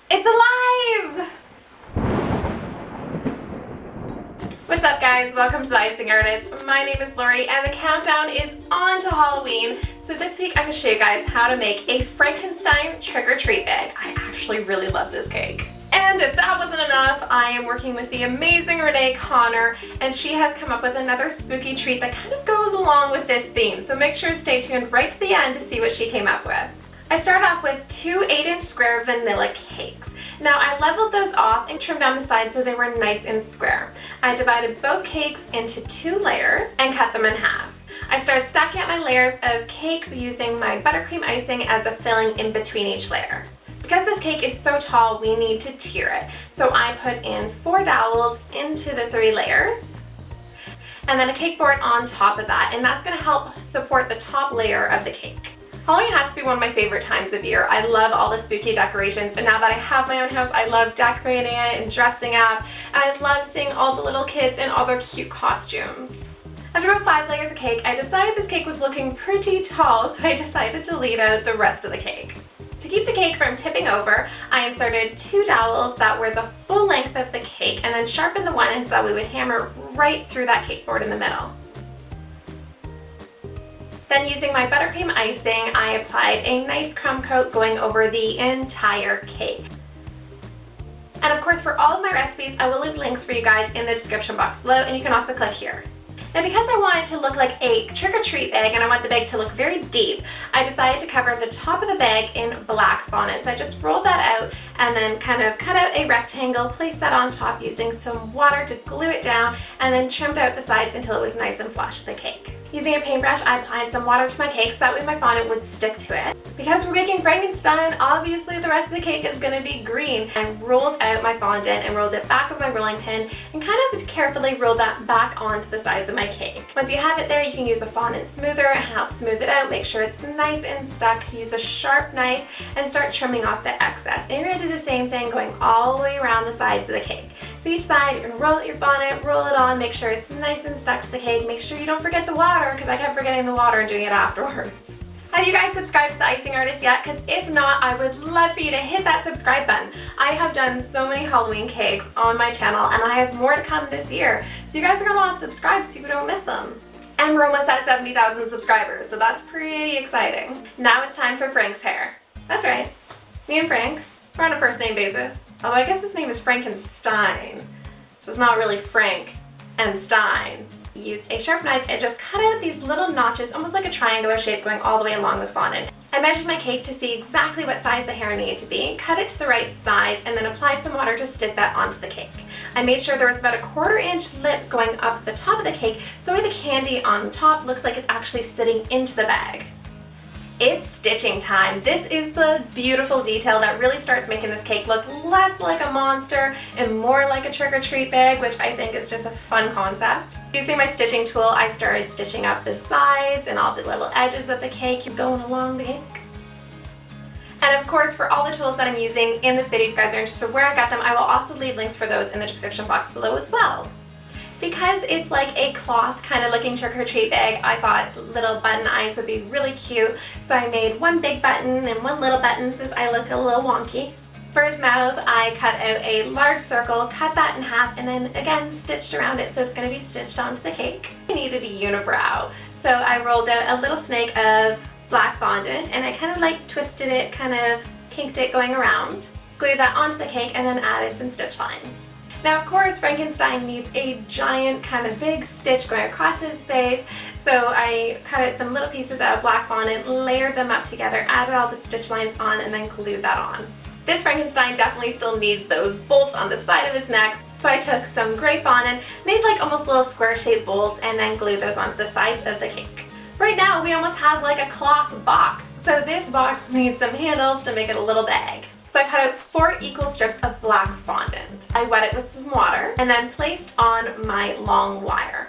It's alive! What's up guys? Welcome to the Icing Artist. My name is Lori and the countdown is on to Halloween. So this week I'm going to show you guys how to make a Frankenstein trick-or-treat bag. I actually really love this cake. And if that wasn't enough, I am working with the amazing Renee Connor, and she has come up with another spooky treat that kind of goes along with this theme. So make sure to stay tuned right to the end to see what she came up with. I started off with two 8-inch square vanilla cakes. Now I leveled those off and trimmed down the sides so they were nice and square. I divided both cakes into 2 layers and cut them in half. I started stacking up my layers of cake using my buttercream icing as a filling in between each layer. Because this cake is so tall, we need to tier it. So I put in 4 dowels into the 3 layers, and then a cake board on top of that, and that's going to help support the top layer of the cake. Halloween has to be one of my favorite times of year. I love all the spooky decorations, and now that I have my own house, I love decorating it and dressing up, and I love seeing all the little kids in all their cute costumes. After about 5 layers of cake, I decided this cake was looking pretty tall, so I decided to leave out the rest of the cake. To keep the cake from tipping over, I inserted 2 dowels that were the full length of the cake and then sharpened the one end so we would hammer right through that cake board in the middle. Then using my buttercream icing, I applied a nice crumb coat going over the entire cake. And of course, for all of my recipes, I will leave links for you guys in the description box below, and you can also click here. Now because I want it to look like a trick-or-treat bag and I want the bag to look very deep, I decided to cover the top of the bag in black fondant. So I just rolled that out and then kind of cut out a rectangle, placed that on top using some water to glue it down, and then trimmed out the sides until it was nice and flush with the cake. Using a paintbrush, I applied some water to my cake so that way my fondant would stick to it. Because we're making Frankenstein, obviously the rest of the cake is going to be green. I rolled out my fondant and rolled it back with my rolling pin and kind of carefully rolled that back onto the sides of my cake. Once you have it there, you can use a fondant smoother and help smooth it out. Make sure it's nice and stuck. Use a sharp knife and start trimming off the excess. And you're going to do the same thing going all the way around the sides of the cake. So each side, you're going to roll out your fondant, roll it on, make sure it's nice and stuck to the cake. Make sure you don't forget the water, because I kept forgetting the water and doing it afterwards. Have you guys subscribed to the Icing Artist yet? Because if not, I would love for you to hit that subscribe button. I have done so many Halloween cakes on my channel, and I have more to come this year. So you guys are going to want to subscribe so you don't miss them. And we're almost at 70,000 subscribers, so that's pretty exciting. Now it's time for Frank's hair. That's right. Me and Frank, we're on a first name basis. Although I guess his name is Frankenstein, so it's not really Frank and Stein. Used a sharp knife and just cut out these little notches, almost like a triangular shape going all the way along the fondant. I measured my cake to see exactly what size the hair needed to be, cut it to the right size, and then applied some water to stick that onto the cake. I made sure there was about a 1/4 inch lip going up the top of the cake, so the candy on top looks like it's actually sitting into the bag. It's stitching time. This is the beautiful detail that really starts making this cake look less like a monster and more like a trick-or-treat bag, which I think is just a fun concept. Using my stitching tool, I started stitching up the sides and all the little edges of the cake going along the cake. And of course, for all the tools that I'm using in this video, if you guys are interested in where I got them, I will also leave links for those in the description box below as well. Because it's like a cloth kind of looking trick-or-treat bag, I thought little button eyes would be really cute. So I made one big button and one little button so I look a little wonky. For his mouth, I cut out a large circle, cut that in half, and then again stitched around it so it's going to be stitched onto the cake. I needed a unibrow, so I rolled out a little snake of black fondant and I kind of like twisted it, kind of kinked it going around. Glued that onto the cake and then added some stitch lines. Now of course Frankenstein needs a giant kind of big stitch going across his face, so I cut out some little pieces out of black fondant, layered them up together, added all the stitch lines on, and then glued that on. This Frankenstein definitely still needs those bolts on the side of his neck, so I took some gray fondant, made like almost little square shaped bolts, and then glued those onto the sides of the cake. Right now we almost have like a cloth box, so this box needs some handles to make it a little bag. So I cut out 4 equal strips of black fondant. I wet it with some water and then placed on my long wire.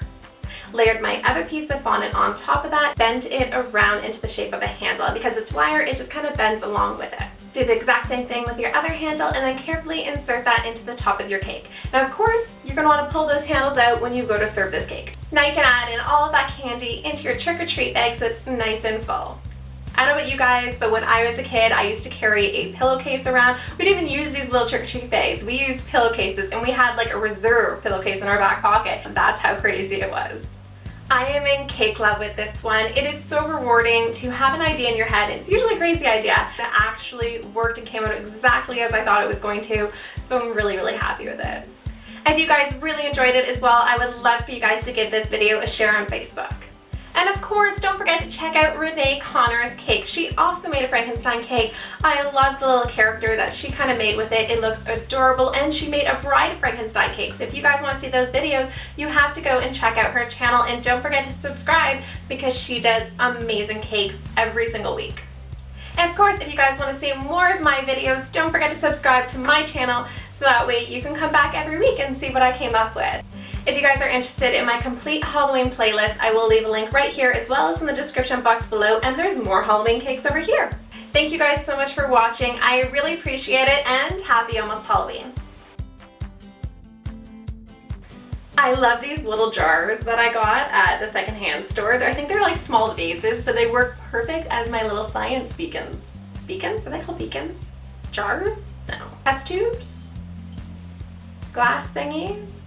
Layered my other piece of fondant on top of that, bent it around into the shape of a handle. Because it's wire, it just kind of bends along with it. Do the exact same thing with your other handle and then carefully insert that into the top of your cake. Now of course, you're going to want to pull those handles out when you go to serve this cake. Now you can add in all of that candy into your trick-or-treat bag so it's nice and full. I don't know about you guys, but when I was a kid, I used to carry a pillowcase around. We didn't even use these little trick-or-treat bags. We used pillowcases, and we had like a reserve pillowcase in our back pocket. That's how crazy it was. I am in cake love with this one. It is so rewarding to have an idea in your head. It's usually a crazy idea that actually worked and came out exactly as I thought it was going to, so I'm really, really happy with it. If you guys really enjoyed it as well, I would love for you guys to give this video a share on Facebook. And of course, don't forget to check out Renee Connor's cake. She also made a Frankenstein cake. I love the little character that she kind of made with it. It looks adorable, and she made a Bride of Frankenstein cake. So if you guys want to see those videos, you have to go and check out her channel, and don't forget to subscribe because she does amazing cakes every single week. And of course, if you guys want to see more of my videos, don't forget to subscribe to my channel so that way you can come back every week and see what I came up with. If you guys are interested in my complete Halloween playlist, I will leave a link right here as well as in the description box below, and there's more Halloween cakes over here. Thank you guys so much for watching. I really appreciate it, and happy almost Halloween. I love these little jars that I got at the secondhand store. I think they're like small vases, but they work perfect as my little science beacons. Beacons? Are they called beacons? Jars? No. Test tubes? Glass thingies?